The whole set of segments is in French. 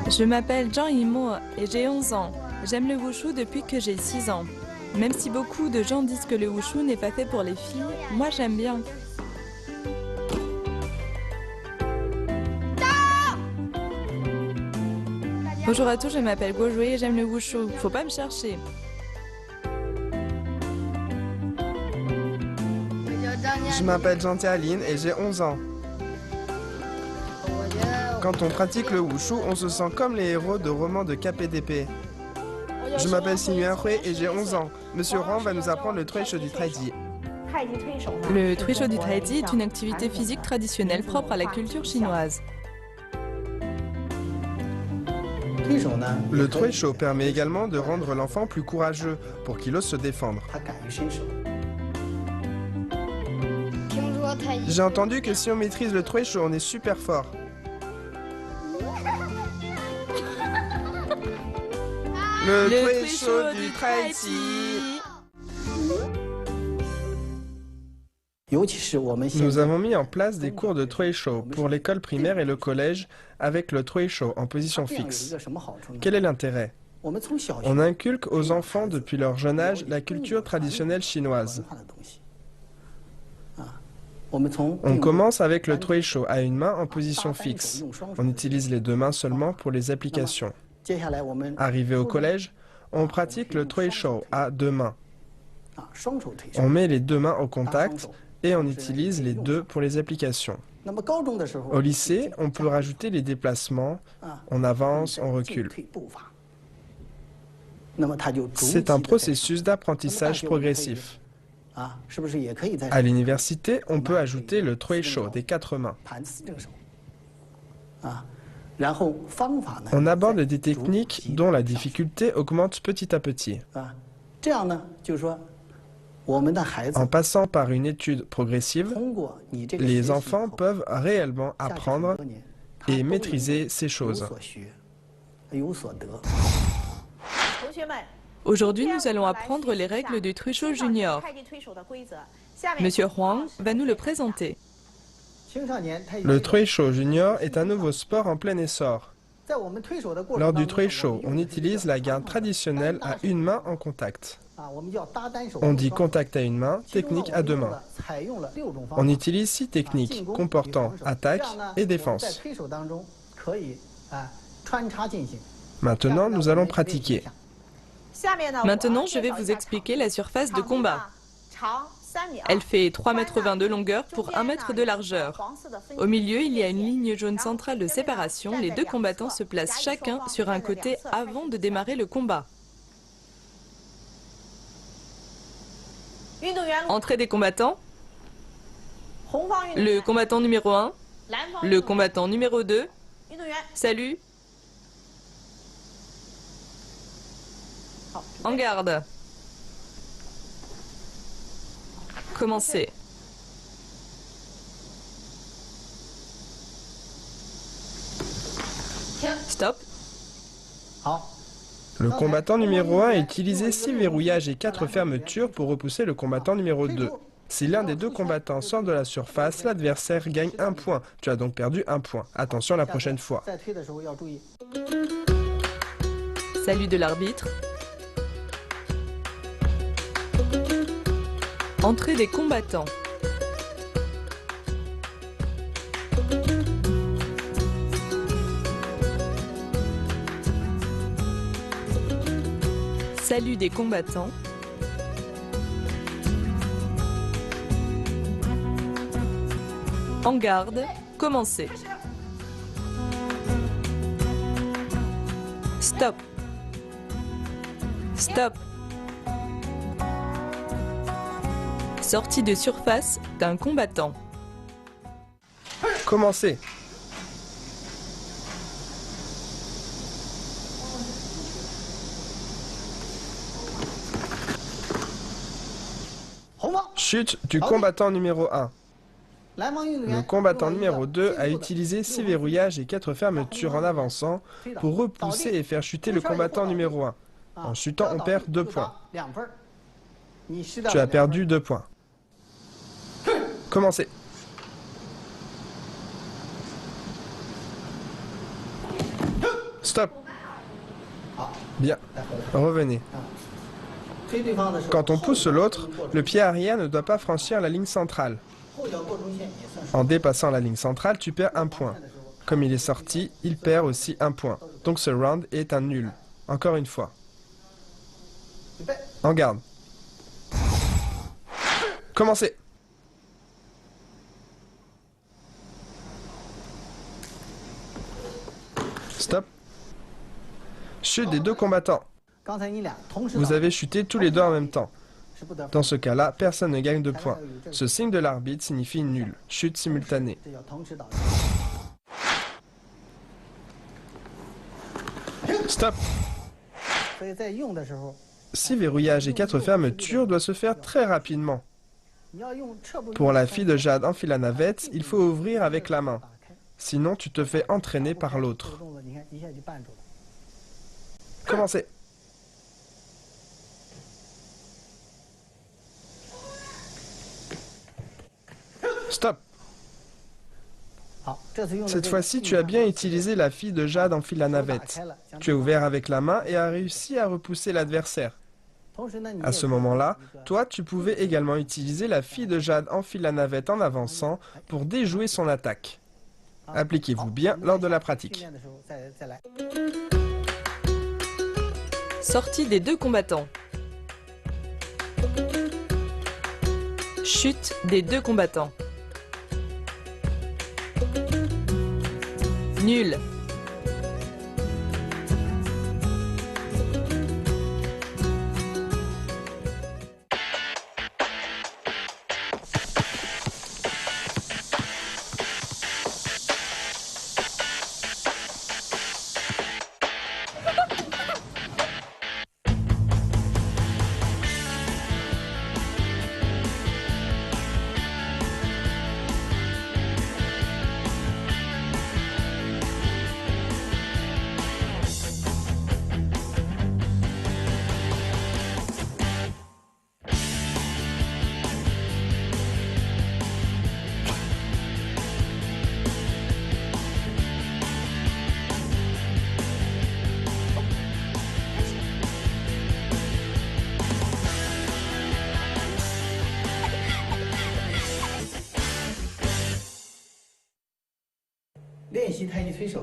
Je m'appelle Zhang Yimo et j'ai 11 ans. J'aime le wushu depuis que j'ai 6 ans. Même si beaucoup de gens disent que le wushu n'est pas fait pour les filles, moi j'aime bien. Bonjour à tous, je m'appelle Guojue et j'aime le wushu. Faut pas me chercher. Je m'appelle Jean-Théaline et j'ai 11 ans. Quand on pratique le wushu, on se sent comme les héros de romans de KPDP. Je m'appelle Xingyuan Hui et j'ai 11 ans. Monsieur Huang va nous apprendre le Truisho du Taiji. Le Truisho du Taiji est une activité physique traditionnelle propre à la culture chinoise. Le Truisho permet également de rendre l'enfant plus courageux pour qu'il ose se défendre. J'ai entendu que si on maîtrise le Truisho, on est super fort. Le Truisho du Taiji. Nous avons mis en place des cours de Truisho pour l'école primaire et le collège avec le Truisho en position fixe. Quel est l'intérêt? On inculque aux enfants depuis leur jeune âge la culture traditionnelle chinoise. On commence avec le Truisho à une main en position fixe. On utilise les deux mains seulement pour les applications. Arrivé au collège, on pratique le Truisho à deux mains. On met les deux mains au contact et on utilise les deux pour les applications. Au lycée, on peut rajouter les déplacements, on avance, on recule. C'est un processus d'apprentissage progressif. À l'université, on peut ajouter le Truisho des quatre mains. On aborde des techniques dont la difficulté augmente petit à petit. En passant par une étude progressive, les enfants peuvent réellement apprendre et maîtriser ces choses. Aujourd'hui, nous allons apprendre les règles du Truisho Junior. Monsieur Huang va nous le présenter. Le Truisho Junior est un nouveau sport en plein essor. Lors du Truisho, on utilise la garde traditionnelle à une main en contact. On dit contact à une main, technique à deux mains. On utilise 6 techniques comportant attaque et défense. Maintenant, nous allons pratiquer. Maintenant, je vais vous expliquer la surface de combat. Elle fait 3,20 m de longueur pour 1 m de largeur. Au milieu, il y a une ligne jaune centrale de séparation. Les deux combattants se placent chacun sur un côté avant de démarrer le combat. Entrée des combattants. Le combattant numéro 1, le combattant numéro 2. Salut. En garde. Commencez. Stop. Le combattant numéro 1 a utilisé 6 verrouillages et 4 fermetures pour repousser le combattant numéro 2. Si l'un des deux combattants sort de la surface, l'adversaire gagne 1 point. Tu as donc perdu 1 point. Attention la prochaine fois. Salut de l'arbitre. Entrée des combattants. Salut des combattants. En garde, commencez. Stop. Stop. Sortie de surface d'un combattant. Commencez. Chute du combattant numéro 1. Le combattant numéro 2 a utilisé 6 verrouillages et 4 fermetures en avançant pour repousser et faire chuter le combattant numéro 1. En chutant, on perd 2 points. Tu as perdu 2 points. Commencez. Stop. Bien. Revenez. Quand on pousse l'autre, le pied arrière ne doit pas franchir la ligne centrale. En dépassant la ligne centrale, tu perds un point. Comme il est sorti, il perd aussi un point. Donc ce round est un nul. Encore une fois. En garde. Commencez. Stop. Chute des deux combattants. Vous avez chuté tous les deux en même temps. Dans ce cas-là, personne ne gagne de points. Ce signe de l'arbitre signifie nul. Chute simultanée. Stop. 6 verrouillages et 4 fermetures doivent se faire très rapidement. Pour la fille de Jade en fil à navette, il faut ouvrir avec la main. Sinon, tu te fais entraîner par l'autre. Commencez. Stop. Cette fois-ci, tu as bien utilisé la fille de Jade en fil à navette. Tu as ouvert avec la main et as réussi à repousser l'adversaire. À ce moment-là, toi, tu pouvais également utiliser la fille de Jade en fil à navette en avançant pour déjouer son attaque. Appliquez-vous bien lors de la pratique. Sortie des deux combattants. Chute des deux combattants. Nul.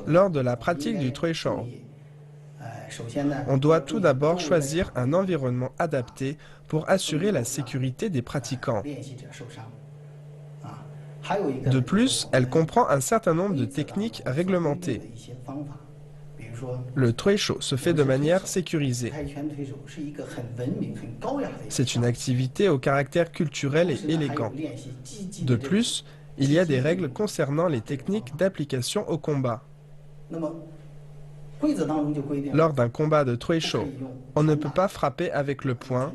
Lors de la pratique du Treishou, on doit tout d'abord choisir un environnement adapté pour assurer la sécurité des pratiquants. De plus, elle comprend un certain nombre de techniques réglementées. Le Treishou se fait de manière sécurisée. C'est une activité au caractère culturel et élégant. De plus, il y a des règles concernant les techniques d'application au combat. Lors d'un combat de Treishou, on ne peut pas frapper avec le poing,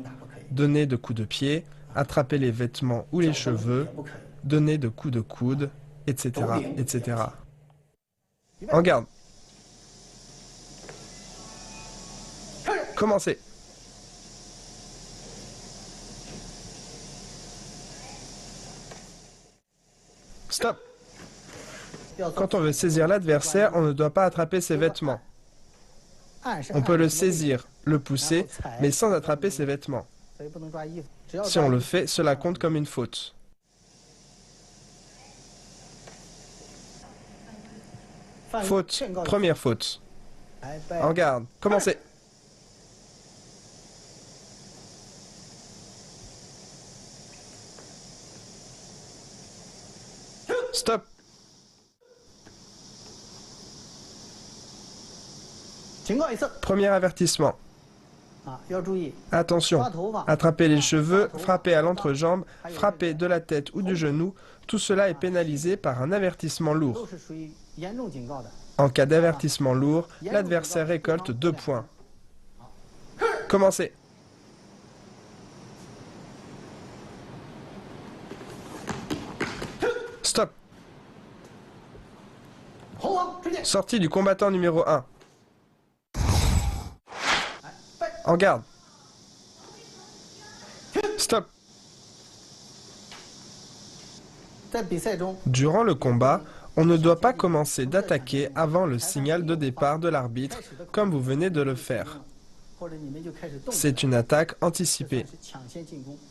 donner de coups de pied, attraper les vêtements ou les cheveux, donner de coups de coude, etc., etc. En garde. Commencez. Stop. Quand on veut saisir l'adversaire, on ne doit pas attraper ses vêtements. On peut le saisir, le pousser, mais sans attraper ses vêtements. Si on le fait, cela compte comme une faute. Faute, première faute. En garde, commencez. Stop. Premier avertissement. Attention, attraper les cheveux, frapper à l'entrejambe, frapper de la tête ou du genou, tout cela est pénalisé par un avertissement lourd. En cas d'avertissement lourd, l'adversaire récolte 2 points. Commencez. Stop. Sortie du combattant numéro 1. En garde. Stop. Durant le combat, On ne doit pas commencer d'attaquer avant le signal de départ de l'arbitre, comme vous venez de le faire. C'est une attaque anticipée.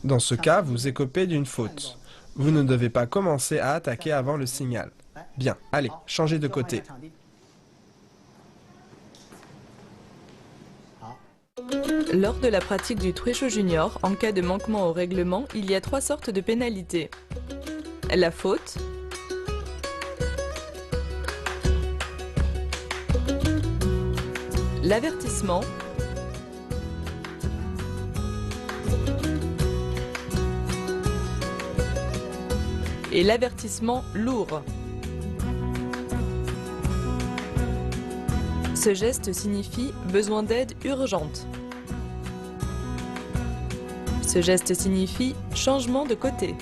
Dans ce cas, vous écopez d'une faute. Vous ne devez pas commencer à attaquer avant le signal. Bien, allez, changez de côté. Lors de la pratique du Trecho Junior, en cas de manquement au règlement, il y a 3 sortes de pénalités. La faute, l'avertissement et l'avertissement lourd. Ce geste signifie besoin d'aide urgente. Ce geste signifie changement de côté.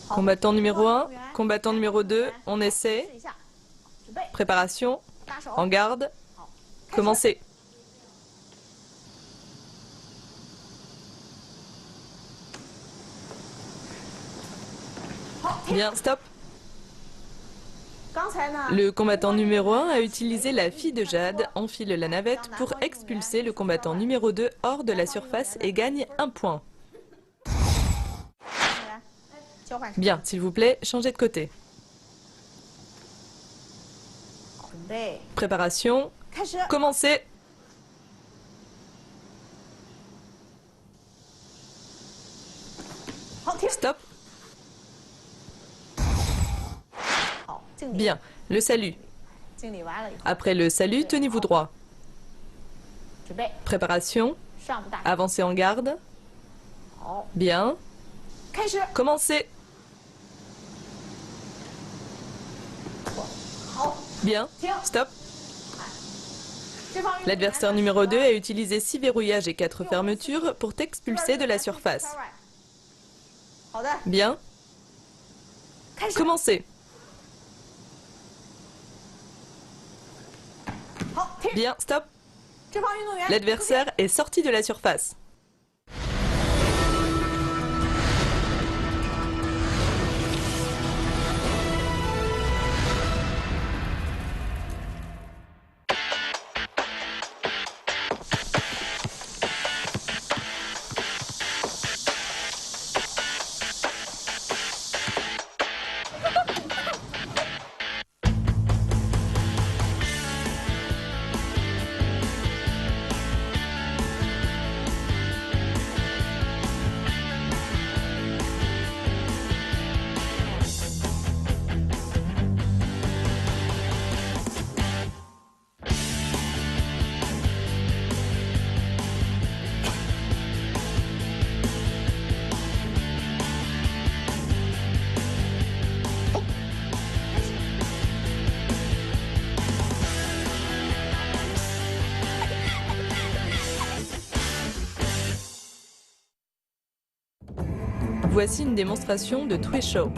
Combattant numéro 1, combattant numéro 2, on essaie. Préparation, en garde, commencez. Bien, stop. Le combattant numéro 1 a utilisé la fille de Jade, enfile la navette pour expulser le combattant numéro 2 hors de la surface et gagne 1 point. Bien, s'il vous plaît, changez de côté. Préparation, commencez. Stop. Bien, le salut. Après le salut, tenez-vous droit. Préparation, avancez en garde. Bien. Commencez. Bien, stop. L'adversaire numéro 2 a utilisé 6 verrouillages et 4 fermetures pour t'expulser de la surface. Bien. Commencez. Bien, stop. L'adversaire est sorti de la surface. Voici une démonstration de Trecho.